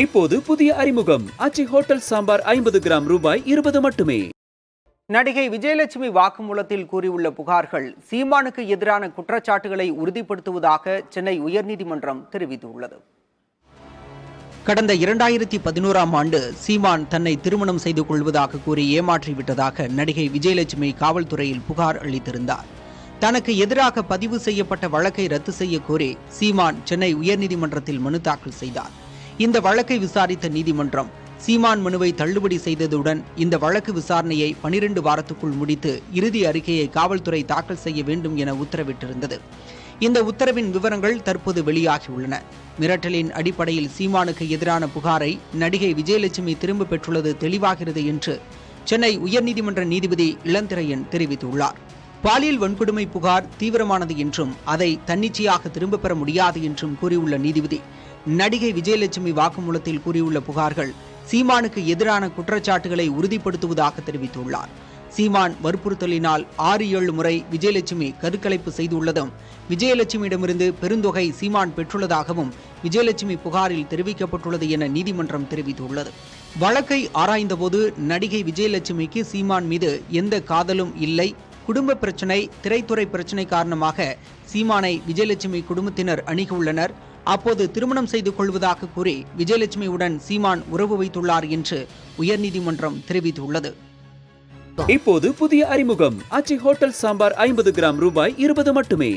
இப்போது புதிய அறிமுகம் அச்சி ஹோட்டல் சாம்பார் 50 கிராம் ரூபாய் 20 மட்டுமே. நடிகை விஜயலட்சுமி வாக்குமூலத்தில் கூறியுள்ள புகார்கள் சீமானுக்கு எதிரான குற்றச்சாட்டுகளை உறுதிப்படுத்துவதாக சென்னை உயர்நீதிமன்றம் தெரிவித்துள்ளது. கடந்த 2011ஆம் ஆண்டு சீமான் தன்னை திருமணம் செய்து கொள்வதாக கூறி ஏமாற்றிவிட்டதாக நடிகை விஜயலட்சுமி காவல்துறையில் புகார் அளித்திருந்தார். தனக்கு எதிராக பதிவு செய்யப்பட்ட வழக்கை ரத்து செய்ய கோரி சீமான் சென்னை உயர்நீதிமன்றத்தில் மனு தாக்கல் செய்தார். இந்த வழக்கை விசாரித்த நீதிமன்றம் சீமான் மனுவை தள்ளுபடி செய்ததுடன் இந்த வழக்கு விசாரணையை 12 வாரத்துக்குள் முடித்து இறுதி அறிக்கையை காவல்துறை தாக்கல் செய்ய வேண்டும் என உத்தரவிட்டிருந்தது. இந்த உத்தரவின் விவரங்கள் தற்போது வெளியாகியுள்ளன. மிரட்டலின் அடிப்படையில் சீமானுக்கு எதிரான புகாரை நடிகை விஜயலட்சுமி திரும்ப பெற்றுள்ளது தெளிவாகிறது என்று சென்னை உயர்நீதிமன்ற நீதிபதி இளந்திரையன் தெரிவித்துள்ளார். பாலியல் வன்கொடுமை புகார் தீவிரமானது என்றும் அதை தன்னிச்சையாக திரும்ப பெற முடியாது என்றும் கூறியுள்ள நீதிபதி, நடிகை விஜயலட்சுமி வாக்குமூலத்தில் கூறியுள்ள புகார்கள் சீமானுக்கு எதிரான குற்றச்சாட்டுகளை உறுதிப்படுத்துவதாக தெரிவித்துள்ளார். சீமான் வற்புறுத்தலினால் 6-7 முறை விஜயலட்சுமி கருக்கலைப்பு செய்துள்ளதும் விஜயலட்சுமியிடமிருந்து பெருந்தொகை சீமான் பெற்றுள்ளதாகவும் விஜயலட்சுமி புகாரில் தெரிவிக்கப்பட்டுள்ளது என நீதிமன்றம் தெரிவித்துள்ளது. வழக்கை ஆராய்ந்தபோது நடிகை விஜயலட்சுமிக்கு சீமான் மீது எந்த காதலும் இல்லை, குடும்ப பிரச்சினை, திரைத்துறை பிரச்சினை காரணமாக சீமானை விஜயலட்சுமி குடும்பத்தினர் அணுகியுள்ளனர். அப்போது திருமணம் செய்து கொள்வதாக கூறி விஜயலட்சுமியுடன் சீமான் உறவு வைத்துள்ளார் என்று உயர்நீதிமன்றம் தெரிவித்துள்ளது. இப்போது புதிய அறிமுகம் அச்சி ஹோட்டல் சாம்பார் 50 கிராம் ரூபாய் 20 மட்டுமே.